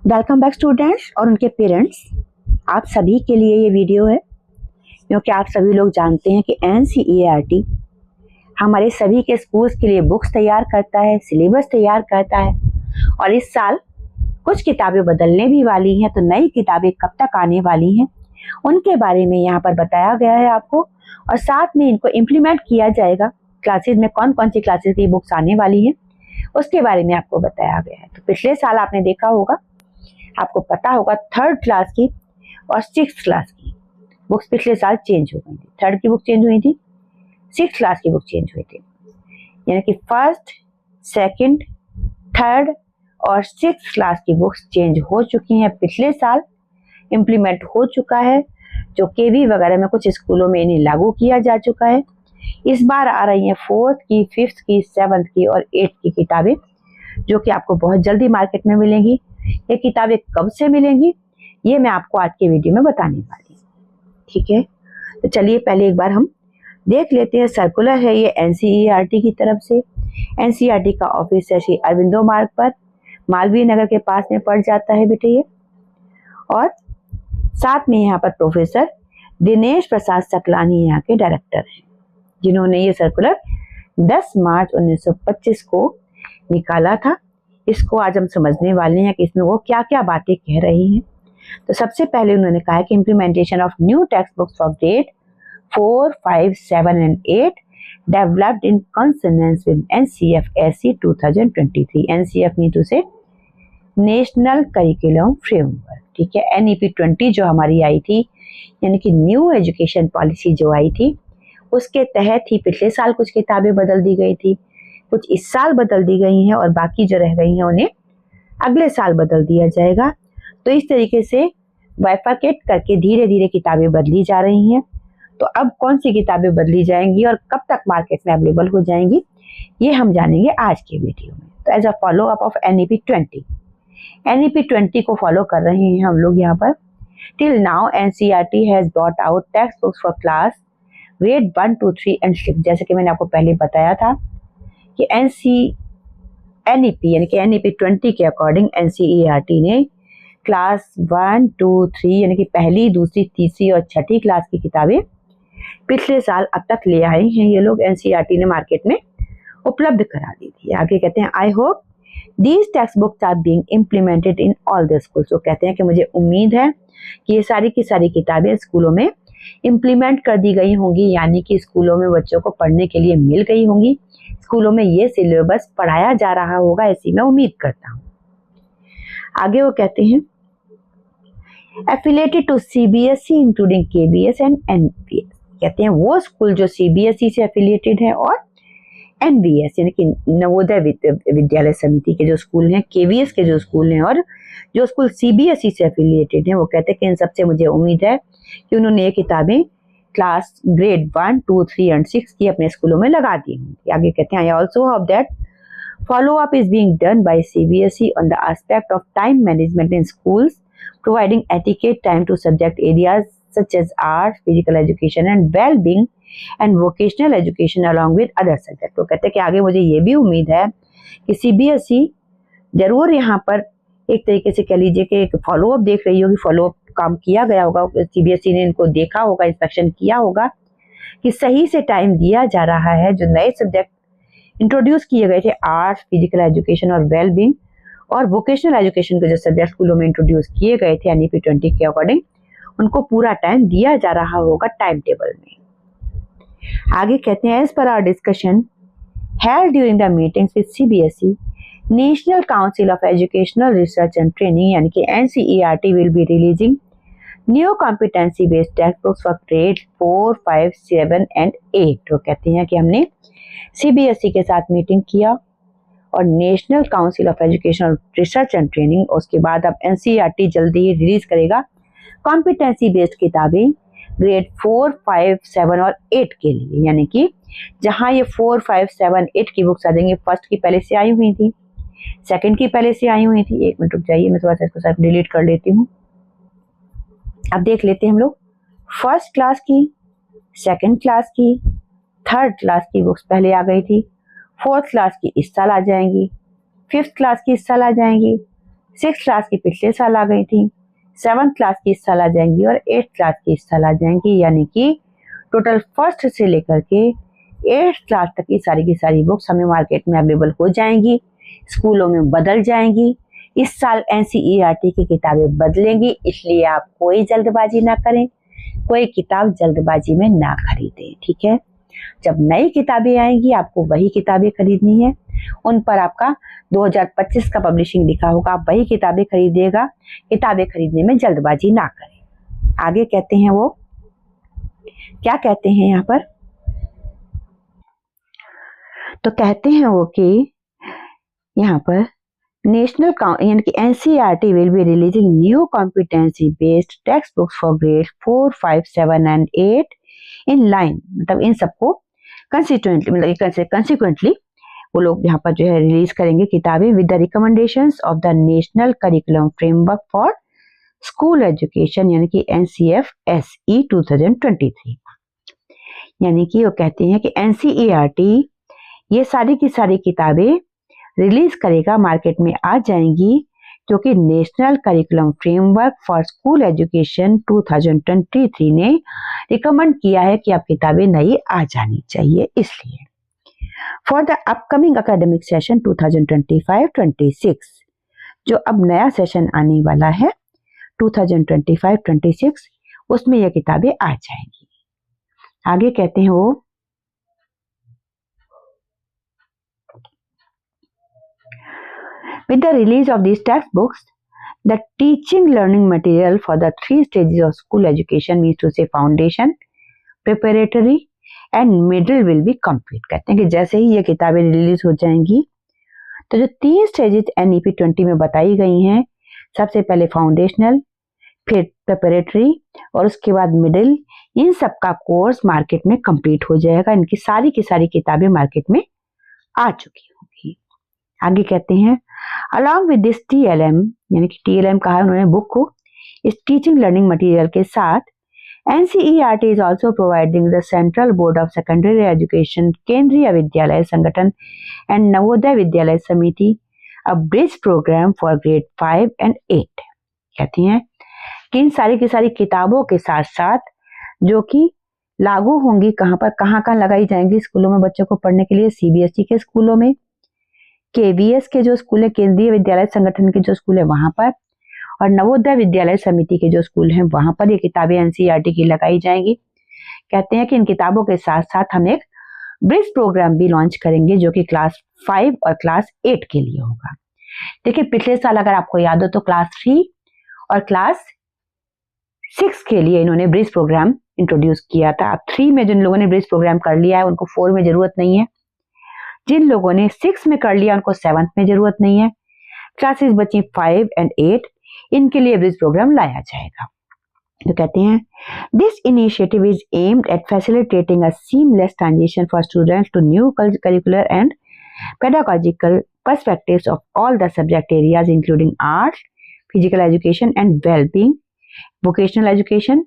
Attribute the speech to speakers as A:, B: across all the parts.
A: Welcome back students और उनके parents. आप सभी के लिए ये वीडियो है क्योंकि आप सभी लोग जानते हैं कि NCERT हमारे सभी के स्कूल्स के लिए बुक्स तैयार करता है, सिलेबस तैयार करता है और इस साल कुछ किताबें बदलने भी वाली हैं। तो नई किताबें कब तक आने वाली हैं उनके बारे में यहाँ पर बताया गया है आपको, और साथ में इनको इम्प्लीमेंट किया जाएगा। क्लासेस में कौन कौन सी क्लासेस की बुक्स आने वाली हैं उसके बारे में आपको बताया गया है। तो पिछले साल आपने देखा होगा, आपको पता होगा, 3rd क्लास की और 6th क्लास की बुक्स पिछले साल चेंज हो गई थी। 3rd की बुक चेंज हुई थी, 6th क्लास की बुक चेंज हुई थी, यानी कि 1st, 2nd, 3rd और 6th क्लास की बुक्स चेंज हो चुकी हैं। पिछले साल इम्प्लीमेंट हो चुका है, जो केवी वगैरह में कुछ स्कूलों में इन्हें लागू किया जा चुका है। इस बार आ रही हैं 4th की, 5th की, 7th की और 8th की किताबें, जो कि आपको बहुत जल्दी मार्केट में मिलेंगी। ये किताबें कब से मिलेंगी ये मैं आपको आज के वीडियो में बताने वाली हूँ, ठीक है। तो चलिए पहले एक बार हम देख लेते हैं। सर्कुलर है ये NCERT की तरफ से। NCERT का ऑफिस है श्री अरविंदो मार्ग पर, मालवीय नगर के पास में पड़ जाता है बेटे ये। और साथ में यहाँ पर प्रोफेसर दिनेश प्रसाद सकलानी यहाँ के डायरेक्टर हैं, जिन्होंने ये सर्कुलर 10 मार्च 1925 को निकाला था। इसको आज हम समझने वाले हैं कि इसमें वो क्या क्या बातें कह रही हैं। तो सबसे पहले उन्होंने कहा कि implementation of new text books for grade 4, 5, 7 and 8 developed in consonance with NCF-SC 2023। NCF mean to say national curriculum framework, ठीक है। NEP 20 जो हमारी आई थी, यानी कि न्यू एजुकेशन पॉलिसी जो आई थी, उसके तहत ही पिछले साल कुछ किताबें बदल दी गई थी, कुछ इस साल बदल दी गई हैं और बाकी जो रह गई हैं उन्हें अगले साल बदल दिया जाएगा। तो इस तरीके से बाइफरकेट करके धीरे धीरे किताबें बदली जा रही हैं। तो अब कौन सी किताबें बदली जाएंगी और कब तक मार्केट में अवेलेबल हो जाएंगी ये हम जानेंगे आज के वीडियो में। तो as a follow up of NEP 20 को फॉलो कर रहे हैं हम लोग यहाँ पर। Till now NCERT has brought out text books for class grade 1, 2, 3 and 6। जैसे कि मैंने आपको पहले बताया था कि NEP यानी कि NEP 20 के अकॉर्डिंग NCERT ने क्लास 1, 2, 3 यानी कि पहली, दूसरी, तीसरी और छठी क्लास की किताबें पिछले साल अब तक ले आए हैं। ये लोग NCERT ने मार्केट में उपलब्ध करा दी थी। आगे कहते हैं I hope these text books are being implemented in all the schools. वो कहते हैं कि मुझे उम्मीद है कि ये सारी की सारी किताबें स्कूलों में इम्प्लीमेंट कर दी गई होंगी, यानी कि स्कूलों में बच्चों को पढ़ने के लिए मिल गई होंगी। स्कूलों में ये सिलेबस पढ़ाया जा रहा होगा, ऐसी मैं उम्मीद करता हूँ। आगे वो कहते हैं affiliated to CBSE including KBS and NPS। कहते हैं वो स्कूल जो CBSE से एफिलिएटेड है और NVS यानी कि नवोदय विद्यालय समिति के जो स्कूल हैं, KVS के जो स्कूल हैं और जो स्कूल CBSE से एफिलिएटेड हैं, वो कहते हैं कि इन सबसे मुझे उम्मीद है कि उन्होंने ये किताबें क्लास ग्रेड 1, 2, 3 and 6 की अपने स्कूलों में लगा दी होंगी। आगे कहते हैं I also hope that follow up is being done by CBSE on the aspect of time management in schools, providing adequate time to subject areas such as art, physical education and well-being and vocational education along with other subject. तो कहते हैं कि आगे मुझे ये भी उम्मीद है कि CBSE जरूर यहाँ पर एक तरीके से कह लीजिए कि एक फॉलोअप देख रही होगी, फॉलोअप काम किया गया होगा, CBSE ने इनको देखा होगा, इंस्पेक्शन किया होगा कि सही से टाइम दिया जा रहा है। जो नए सब्जेक्ट इंट्रोड्यूस किए गए थे, आर्ट्स, फिजिकल एजुकेशन और वेलबींग और वोकेशनल एजुकेशन के जो सब्जेक्ट स्कूलों में इंट्रोड्यूस किए गए थे NEP 20 के अकॉर्डिंग, उनको पूरा टाइम दिया जा रहा होगा टाइम टेबल में। आगे कहते हैं as per our discussion held during the meetings with CBSE, national council of educational research and training यानी कि NCERT will be releasing new competency based text books for grade 4, 5, 7 and 8। तो कहते हैं कि हमने CBSE के साथ मीटिंग किया और national council of educational research and training, उसके बाद अब NCERT जल्दी ही रिलीज करेगा कॉम्पिटेंसी बेस्ड किताबें ग्रेड 4, 5, 7 और 8 के लिए। यानी कि जहां ये 4, 5, 7, 8 की बुक्स आ जाएंगी, फर्स्ट की पहले से आई हुई थी, सेकंड की पहले से आई हुई थी। एक मिनट रुक जाइए, मैं थोड़ा सा इसको साथ डिलीट कर लेती हूँ। अब देख लेते हैं हम लोग फर्स्ट क्लास की, सेकंड क्लास की, थर्ड क्लास की बुक्स पहले आ गई थी, फोर्थ क्लास की इस साल आ जाएंगी, 5th क्लास की इस साल आ जाएंगी, 6th क्लास की पिछले साल आ गई थी, 7th क्लास की इस साल आ जाएंगी और 8th क्लास की इस साल आ जाएंगी। यानी कि टोटल 1st से लेकर के 8th क्लास तक की सारी बुक्स हमें मार्केट में अवेलेबल हो जाएंगी, स्कूलों में बदल जाएंगी। इस साल एनसीईआरटी की किताबें बदलेंगी, इसलिए आप कोई जल्दबाजी ना करें, कोई किताब जल्दबाजी में ना खरीदें, ठीक है। जब नई किताबें आएंगी आपको वही किताबें खरीदनी है, उन पर आपका 2025 का पब्लिशिंग लिखा होगा, आप वही किताबें खरीदिएगा। किताबें खरीदने में जल्दबाजी ना करें। आगे कहते हैं वो क्या कहते हैं यहाँ पर, तो कहते हैं वो कि यहाँ पर नेशनल यानी कि NCERT will be releasing new competency based text books for grade 4, 5, 7 and 8 in line, मतलब इन सबको कंसिक्वेंटली वो लोग यहाँ पर जो है रिलीज करेंगे किताबें with the recommendations of the national curriculum framework for school education, यानी कि NCFSE 2023। यानी कि वो कहते हैं कि एनसीईआरटी ये सारी की सारी किताबें रिलीज करेगा, मार्केट में आ जाएंगी, क्योंकि national curriculum framework for school education 2023 ने रिकमेंड किया है कि अब किताबें नई आ जानी चाहिए। इसलिए for the upcoming academic session 2025-26, जो अब नया सेशन आने वाला है 2025-26, उसमें यह किताबें आ जाएंगी। आगे कहते हैं वो with the release of these textbooks, the teaching learning material for the 3 stages of school education, means to say foundation, preparatory and middle will be complete। कहते हैं कि जैसे ही ये किताबें रिलीज हो जाएंगी तो जो 3 स्टेजेस NEP 20 में बताई गई हैं, सबसे पहले फाउंडेशनल, फिर प्रिपरेटरी और उसके बाद मिडिल, इन सब का कोर्स मार्केट में कंप्लीट हो जाएगा। इनकी सारी की सारी किताबें मार्केट में आ चुकी होंगी। आगे कहते हैं अलॉन्ग विद दिस TLM, यानी कि TLM कहा है उन्होंने बुक को, इस टीचिंग लर्निंग मटेरियल के साथ NCERT is also providing the Central Board of Secondary Education, केंद्रीय विद्यालय संगठन and नवोदय विद्यालय समिति a bridge program for grade 5 and 8। कहती हैं कि इन सारी की सारी किताबों के साथ साथ जो कि लागू होंगी कहाँ लगाई जाएंगी स्कूलों में बच्चों को पढ़ने के लिए, CBSE के स्कूलों में, KVS के जो स्कूल है, केंद्रीय विद्यालय संगठन के जो स्कूल है वहां पर, और नवोदय विद्यालय समिति के जो स्कूल हैं वहां पर ये किताबें NCERT की लगाई जाएंगी। कहते हैं कि इन किताबों के साथ साथ हम एक ब्रिज प्रोग्राम भी लॉन्च करेंगे जो कि क्लास 5 और क्लास 8 के लिए होगा। देखिए पिछले साल अगर आपको याद हो तो क्लास 3 और क्लास 6 के लिए इन्होंने ब्रिज प्रोग्राम इंट्रोड्यूस किया था। अब 3 में जिन लोगों ने ब्रिज प्रोग्राम कर लिया है उनको 4 में जरूरत नहीं है, जिन लोगों ने 6 में कर लिया उनको 7th में जरूरत नहीं है। क्लासेस बची 5 and 8, इनके लिए ब्रिज प्रोग्राम लाया जाएगा। तो कहते हैं this initiative is aimed at facilitating a seamless transition for students to new curricular and pedagogical perspectives of all the subject areas including arts, physical education and wellbeing, vocational education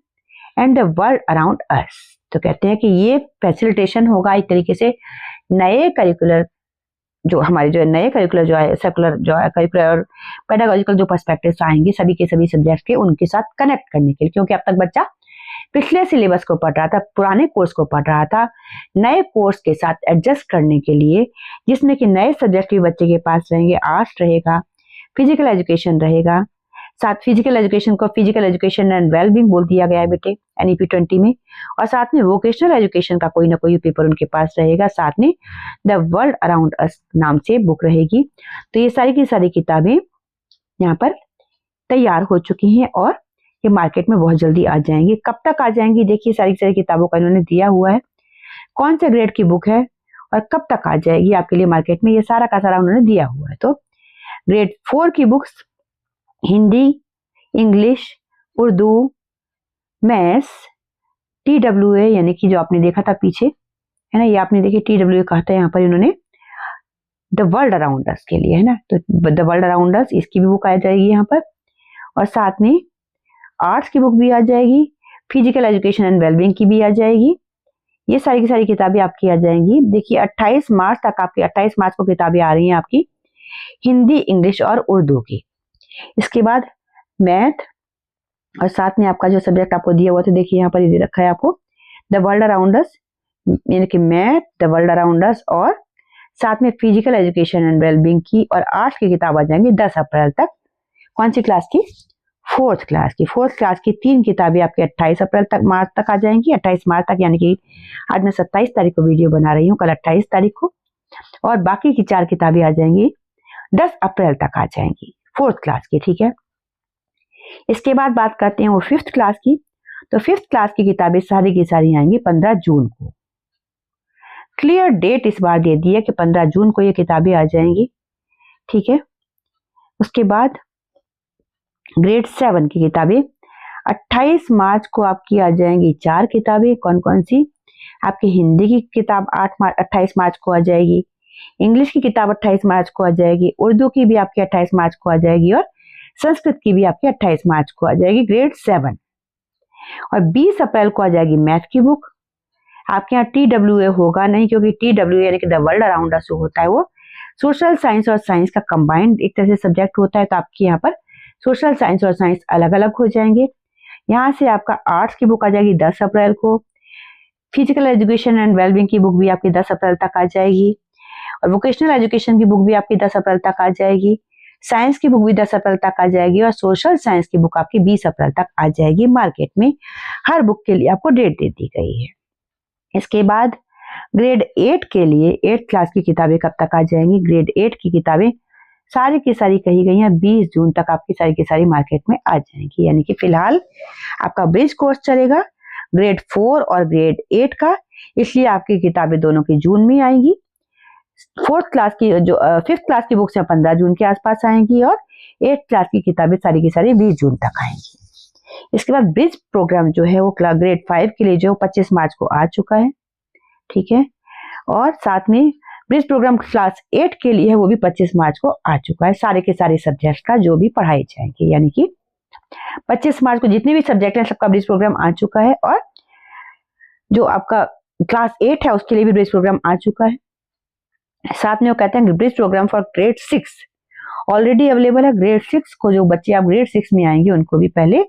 A: and the world around us. तो कहते हैं कि ये facilitation होगा एक तरीके से नए करिकुलर जो हमारे जो नए करिकुलर जो है सर्कुलर जो है करिकुलर और पेडागोजिकल जो पर्सपेक्टिव्स आएंगे सभी के सभी सब्जेक्ट के, उनके साथ कनेक्ट करने के लिए, क्योंकि अब तक बच्चा पिछले सिलेबस को पढ़ रहा था, पुराने कोर्स को पढ़ रहा था, नए कोर्स के साथ एडजस्ट करने के लिए, जिसमें कि नए सब्जेक्ट भी बच्चे के पास रहेंगे, आर्ट्स रहेगा, फिजिकल एजुकेशन रहेगा, साथ फिजिकल एजुकेशन को फिजिकल एजुकेशन एंड वेलबींग बोल दिया गया है बेटे NEP 20 में, और साथ में वोकेशनल एजुकेशन का कोई ना कोई पेपर उनके पास रहेगा, साथ में द वर्ल्ड अराउंड अस नाम से बुक रहेगी। तो ये सारी की सारी किताबें यहाँ पर तैयार हो चुकी हैं और ये मार्केट में बहुत जल्दी आ जाएंगी। कब तक आ जाएंगी देखिए सारी सारी किताबों का इन्होंने दिया हुआ है, कौन से ग्रेड की बुक है और कब तक आ जाएगी आपके लिए मार्केट में, ये सारा का सारा उन्होंने दिया हुआ है। तो ग्रेड 4 की books Hindi, English, Urdu, maths, TWA यानी कि जो आपने देखा था पीछे है ना, ये आपने देखिए TWA कहा था, यहाँ पर इन्होंने द वर्ल्ड अराउंड अस के लिए है ना, तो द वर्ल्ड अराउंड अस इसकी भी बुक आ जाएगी यहाँ पर, और साथ में आर्ट्स की बुक भी आ जाएगी, फिजिकल एजुकेशन एंड वेलबींग की भी आ जाएगी। ये सारी की सारी किताबें आपकी आ जाएंगी। देखिए 28 मार्च तक आपकी 28 मार्च को किताबें आ रही हैं आपकी हिंदी, इंग्लिश और उर्दू की। इसके बाद मैथ, और साथ में आपका जो सब्जेक्ट आपको दिया हुआ था, देखिए यहाँ पर दे रखा है आपको द वर्ल्ड अराउंड अस, यानी कि मैथ, द वर्ल्ड अराउंड अस, और साथ में फिजिकल एजुकेशन एंड वेलबींग की और आर्ट्स की किताब आ जाएंगी 10 अप्रैल तक। कौन सी क्लास की? फोर्थ क्लास की। फोर्थ क्लास की 3 किताबें आपके 28 अप्रैल तक, मार्च तक आ जाएंगी। 28 मार्च तक, यानी कि आज मैं 27 तारीख को वीडियो बना रही हूँ, कल 28 तारीख को, और बाकी की 4 किताबें आ जाएंगी 10 अप्रैल तक आ जाएंगी फोर्थ क्लास की। ठीक है, इसके बाद बात करते हैं वो फिफ्थ क्लास की। तो फिफ्थ क्लास की किताबें सारी की सारी आएंगी 15 जून को। क्लियर डेट इस बार दे दी है कि 15 जून को ये किताबें आ जाएंगी। ठीक है, उसके बाद ग्रेड 7 की किताबें 28 मार्च को आपकी आ जाएंगी 4 किताबें। कौन कौन सी? आपकी हिंदी की किताब 28 मार्च को आ जाएगी, इंग्लिश की किताब 28 मार्च को आ जाएगी, उर्दू की भी आपकी 28 मार्च को आ जाएगी, और संस्कृत की भी आपकी 28 मार्च को आ जाएगी, ग्रेड 7। और 20 अप्रैल को आ जाएगी मैथ की बुक। आपके यहाँ TWA होगा नहीं, क्योंकि TWA यानी कि द वर्ल्ड अराउंड अस होता है, वो सोशल साइंस और साइंस का कंबाइंड एक तरह से सब्जेक्ट होता है। तो आपके यहाँ पर सोशल साइंस और साइंस अलग अलग हो जाएंगे। यहाँ से आपका आर्ट्स की बुक आ जाएगी 10 अप्रैल को, फिजिकल एजुकेशन एंड वेलबींग की बुक भी आपकी 10 अप्रैल तक आ जाएगी, और वोकेशनल एजुकेशन की बुक भी आपकी 10 अप्रैल तक आ जाएगी, साइंस की बुक भी 10 अप्रैल तक आ जाएगी, और सोशल साइंस की बुक आपकी 20 अप्रैल तक आ जाएगी। मार्केट में हर बुक के लिए आपको डेट दे दी गई है। इसके बाद ग्रेड 8 के लिए 8th क्लास की किताबें कब तक आ जाएंगी? ग्रेड 8 की किताबें सारी की सारी कही गई हैं 20 जून तक आपकी सारी की सारी मार्केट में आ जाएंगी। यानी कि फिलहाल आपका ब्रिज कोर्स चलेगा ग्रेड 4 और ग्रेड 8 का, इसलिए आपकी किताबें दोनों की जून में आएंगी। फोर्थ क्लास की जो फिफ्थ क्लास की बुक्स हैं 15 जून के आसपास आएंगी, और 8th क्लास की किताबें सारी की सारी 20 जून तक आएंगी। इसके बाद ब्रिज प्रोग्राम जो है वो ग्रेड 5 के लिए जो 25 मार्च को आ चुका है। ठीक है, और साथ में ब्रिज प्रोग्राम क्लास 8 के लिए है वो भी 25 मार्च को आ चुका है, सारे के सारे सब्जेक्ट का जो भी पढ़ाए जाएंगे। यानी कि 25 मार्च को जितने भी सब्जेक्ट हैं सबका ब्रिज प्रोग्राम आ चुका है, और जो आपका क्लास 8 है उसके लिए भी ब्रिज प्रोग्राम आ चुका है। साथ में वो कहते हैं bridge programme for grade 6 already available है। ग्रेड 6 को जो बच्चे आप ग्रेड 6 में आएंगे उनको भी पहले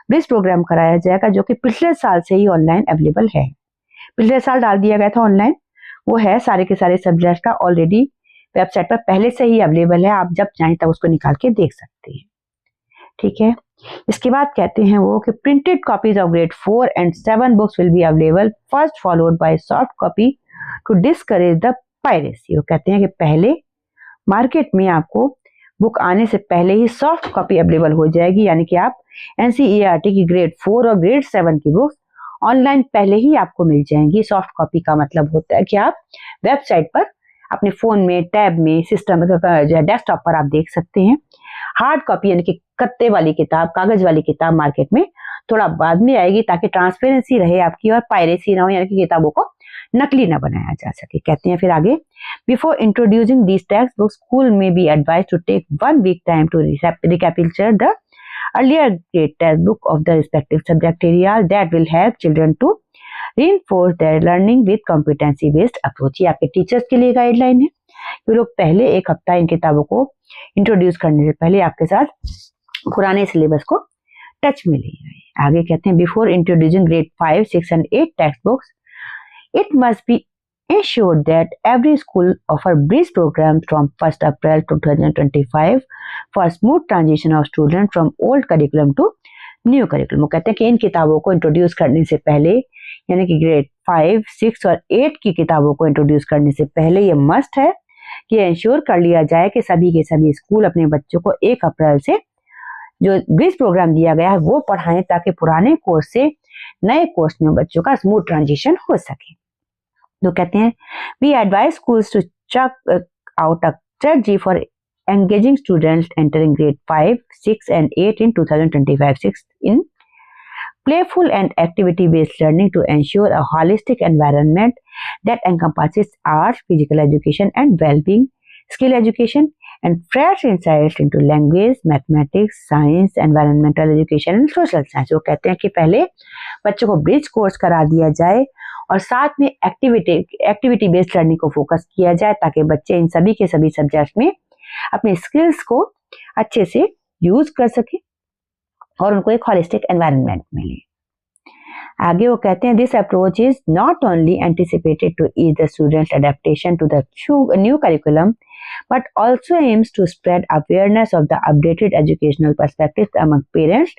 A: ब्रिज प्रोग्राम कराया जाएगा, जो कि पिछले साल से ही ऑनलाइन अवेलेबल है। पिछले साल डाल दिया गया था ऑनलाइन, वो है सारे के सारे सब्जेक्ट का ऑलरेडी वेबसाइट पर पहले से ही अवेलेबल है। आप जब चाहें तब उसको निकाल के देख सकते हैं। ठीक है, इसके बाद कहते हैं वो कि printed copies of grade 4 and 7 books will be available first, followed by soft copy to discourage the piracy. वो कहते हैं कि पहले मार्केट में आपको बुक आने से पहले ही सॉफ्ट कॉपी अवेलेबल हो जाएगी, यानी कि आप NCERT की ग्रेड 4 और ग्रेड 7 की बुक्स ऑनलाइन पहले ही आपको मिल जाएंगी। सॉफ्ट कॉपी का मतलब होता है कि आप वेबसाइट पर अपने फोन में, टैब में, सिस्टम जो है डेस्कटॉप पर आप देख सकते हैं। हार्ड कॉपी यानी कि कत्ते वाली किताब, कागज वाली किताब मार्केट में थोड़ा बाद में आएगी, ताकि ट्रांसपेरेंसी रहे आपकी और पायरेसी ना हो, यानी कि किताबों को नकली ना बनाया जा सके। कहते हैं फिर आगे, before introducing these text books school में be advised to take 1 week time to recapitulate the earlier grade textbook of the respective subject area that will help children to reinforce their learning with competency based approach। ये आपके teachers के लिए guideline है कि लोग पहले एक हफ्ता इन किताबों को इंट्रोड्यूस करने से पहले आपके साथ पुराने सिलेबस को टच में ले आए। आगे कहते हैं, before introducing grade 5, 6 and 8 text books it must be ensured that every school offer bridge programs from 1st April 2025 for smooth transition of students from old curriculum to new curriculum। वो कहते हैं कि इन किताबों को इंट्रोड्यूस करने से पहले, यानी कि ग्रेड 5, 6 और 8 की किताबों को इंट्रोड्यूस करने से पहले ये मस्ट है कि इंश्योर कर लिया जाए कि सभी के सभी स्कूल अपने बच्चों को 1 अप्रैल से जो ब्रिज प्रोग्राम दिया गया है वो पढ़ाएं, ताकि पुराने कोर्स से नए कोर्स में बच्चों का स्मूथ ट्रांजिशन हो सके। तो कहते हैं, we advise schools to check out a strategy for engaging students entering grade 5, 6 and 8 in 2025-6 in playful and activity-based learning to ensure a holistic environment that encompasses arts, physical education and well-being, skill education and fresh insights into language, mathematics, science, environmental education and social science। वो कहते हैं कि पहले बच्चों को bridge course करा दिया जाए और साथ में एक्टिविटी बेस्ड लर्निंग को फोकस किया जाए, ताकि बच्चे इन सभी के सभी सब्जेक्ट में अपने स्किल्स को अच्छे से यूज कर सके और उनको एक हॉलिस्टिक एनवायरनमेंट मिले। आगे वो कहते हैं this approach is not only anticipated to ease the students adaptation to the new curriculum but also aims to spread awareness of the updated educational perspectives among parents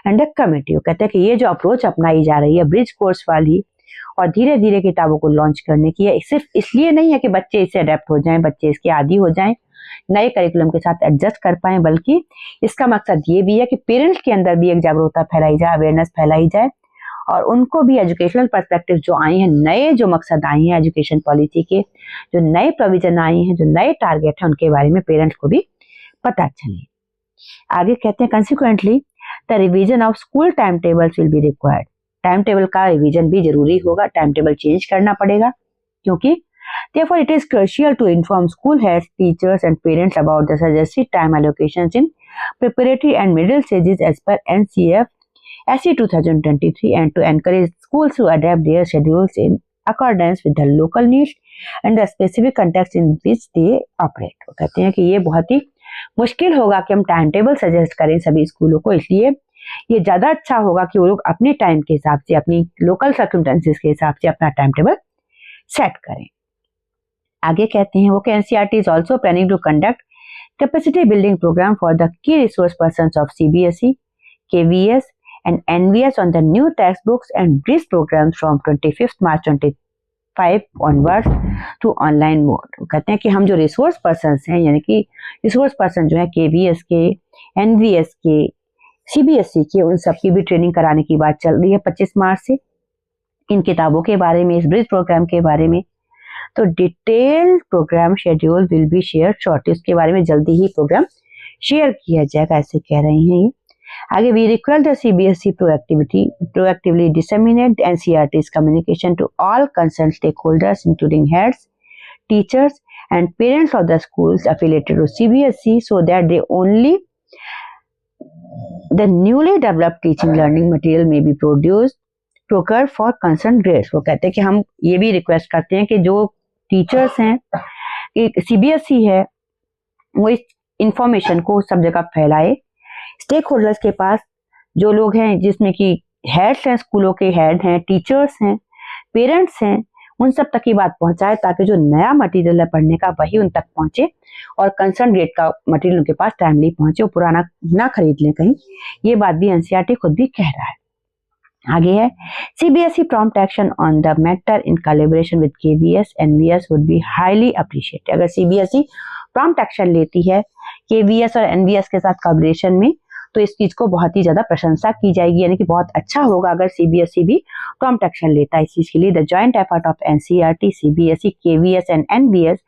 A: and the community। वो कहते हैं कि ये जो approach अपनाई जा रही है ब्रिज कोर्स वाली और धीरे धीरे किताबों को लॉन्च करने की है, सिर्फ इसलिए नहीं है कि बच्चे इससे अडेप्ट हो जाएं, बच्चे इसके आदी हो जाएं, नए करिकुलम के साथ एडजस्ट कर पाएं, बल्कि इसका मकसद ये भी है कि पेरेंट्स के अंदर भी एक जागरूकता फैलाई जाए, अवेयरनेस फैलाई जाए और उनको भी एजुकेशनल पर्सपेक्टिव जो आए हैं, नए जो मकसद आए हैं एजुकेशन पॉलिसी के, जो नए प्रोविजन आए हैं, जो नए टारगेट हैं, उनके बारे में पेरेंट्स को भी पता चले। आगे कहते हैं consequently the revision of school time tables will be required. Time table का रिवीजन भी जरूरी होगा, टाइम टेबल चेंज करना पड़ेगा, क्योंकि therefore it is crucial to inform school heads, teachers and parents about the suggested time allocations in preparatory and middle stages as per NCF SE 2023 and to encourage schools to adapt their schedules in accordance with the local needs and the specific context in which they operate। वो कहते हैं कि ये बहुत ही मुश्किल होगा कि हम टाइम टेबल सजेस्ट करें सभी स्कूलों को, इसलिए ये ज़्यादा अच्छा होगा कि वो लोग अपने टाइम के हिसाब से, अपनी लोकल सर्कमस्टेंसेस के हिसाब से अपना टाइम टेबल सेट करें। आगे कहते हैं वो कि NCERT is also planning to conduct capacity building program for the key resource persons of CBSE, KVS and NVS on the new textbooks and BRIS programs from 25th March 25 onwards to online mode। वो कहते हैं कि हम जो resource persons हैं, यानी कि resource person जो है KVS के, NVS के, CBSE के, उन सब की भी ट्रेनिंग कराने की बात चल रही है 25 मार्च से, इन किताबों के बारे में, इस ब्रिज प्रोग्राम के बारे में। तो detailed programme schedule will be share shortly, उसके बारे में जल्दी ही प्रोग्राम शेयर किया जाएगा, ऐसे कह रहे हैं ये। आगे we require the CBSE proactively disseminate NCERT's communication to all concerned stakeholders including heads, teachers and parents of the schools affiliated to CBSE so that the newly developed teaching learning material may be procured for concerned grades। वो कहते हैं कि हम ये भी request करते हैं कि जो टीचर्स हैं, CBSE है, वो इस इंफॉर्मेशन को सब जगह फैलाए, स्टेक होल्डर्स के पास जो लोग हैं, जिसमें कि हेड्स हैं, स्कूलों के हेड हैं, टीचर्स हैं, पेरेंट्स हैं, उन सब तक की बात पहुंचाए ताकि जो नया मटेरियल है पढ़ने का वही उन तक पहुंचे और कंसर्न ग्रेड का मटेरियल उनके पास टाइमली पहुंचे, वो पुराना ना खरीद लें कहीं। ये बात भी NCERT खुद भी कह रहा है। आगे है CBSE prompt action on the matter in collaboration with KVS NVS would be highly appreciated। अगर CBSE prompt action लेती है KVS और NVS के साथ कोलैबोरेशन में, तो इस चीज को बहुत ही ज्यादा प्रशंसा की जाएगी, यानी कि बहुत अच्छा होगा अगर CBSE भी prompt action लेता है इस चीज के लिए। The joint effort of NCERT, CBSE, KVS and NVS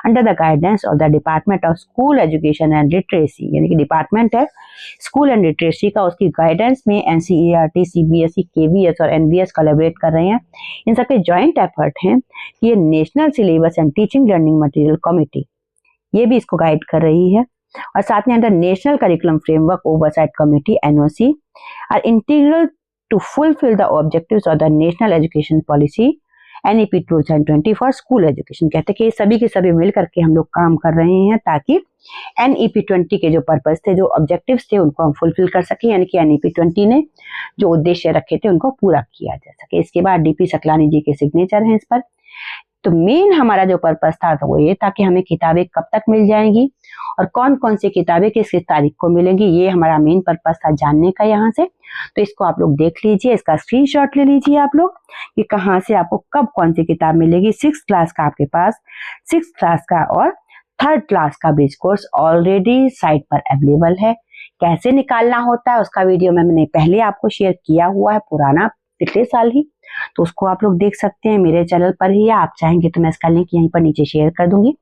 A: under the guidance of the department of school education and literacy, यानी कि डिपार्टमेंट है स्कूल एंड लिटरेसी का, उसकी गाइडेंस में NCERT, CBSE, KVS और NVS कोलैबोरेट कर रहे हैं। इन सबके जॉइंट एफर्ट हैं कि ये national syllabus and teaching learning material committee, ये भी इसको गाइड कर रही है, और साथ में under national curriculum framework oversight committee NOC are integral to fulfil the objectives of the national education policy NEP 2020 for school education. कहते हैं कि सभी के सभी मिल करके हम लोग काम कर रहे हैं ताकि NEP 20 के जो पर्पस थे, जो ऑब्जेक्टिव्स थे, उनको हम फुलफिल कर सके, यानी कि NEP 20 ने जो उद्देश्य रखे थे उनको पूरा किया जा सके। इसके बाद DP सकलानी जी के सिग्नेचर हैं इस पर। तो मेन हमारा जो पर्पस था वो ये था कि हमें किताबें कब तक मिल जाएंगी और कौन कौन सी किताबें किस किस तारीख को मिलेंगी, ये हमारा मेन पर्पस था जानने का यहाँ से। तो इसको आप लोग देख लीजिए, इसका स्क्रीनशॉट ले लीजिए आप लोग कि कहाँ से आपको कब कौन सी किताब मिलेगी। 6th क्लास का आपके पास 6th क्लास का और 3rd क्लास का ब्रिज कोर्स ऑलरेडी साइट पर अवेलेबल है। कैसे निकालना होता है उसका वीडियो मैंने पहले आपको शेयर किया हुआ है, पुराना, पिछले साल ही, तो उसको आप लोग देख सकते हैं मेरे चैनल पर ही। आप चाहेंगे तो मैं इसका लिंक यहीं पर नीचे शेयर कर दूंगी।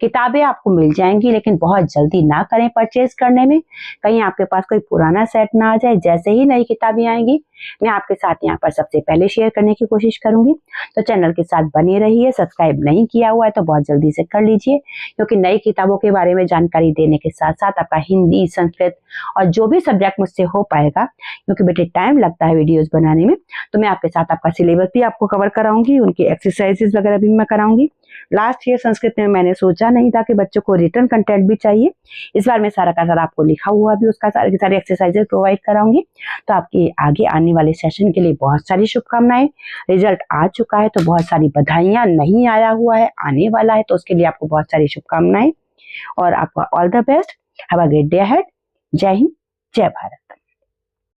A: किताबें आपको मिल जाएंगी, लेकिन बहुत जल्दी ना करें परचेज करने में, कहीं आपके पास कोई पुराना सेट ना आ जाए। जैसे ही नई किताबें आएंगी मैं आपके साथ यहाँ पर सबसे पहले शेयर करने की कोशिश करूंगी। तो चैनल के साथ बने रहिए, सब्सक्राइब नहीं किया हुआ है तो बहुत जल्दी से कर लीजिए, क्योंकि नई किताबों के बारे में जानकारी देने के साथ साथ आपका हिंदी, संस्कृत और जो भी सब्जेक्ट मुझसे हो पाएगा, क्योंकि बेटे टाइम लगता है वीडियोज बनाने में, तो मैं आपके साथ आपका सिलेबस भी आपको कवर कराऊंगी, उनकी एक्सरसाइजेज वगैरह भी मैं कराऊंगी। लास्ट ईयर संस्कृत में मैंने सोचा नहीं था कि बच्चों को रिटर्न कंटेंट भी चाहिए। इस बार मैं सारा का सारा आपको लिखा हुआ भी उसका सारी की सारी एक्सरसाइजेज प्रोवाइड कराऊंगी। तो आपके आगे आने वाले सेशन के लिए बहुत सारी शुभकामनाएं। रिजल्ट आ चुका है तो बहुत सारी बधाइयां, नहीं आया हुआ है आने वाला है तो उसके लिए आपको बहुत सारी शुभकामनाएं और आपका all the best. Have a great day ahead. जय हिंद, जय भारत।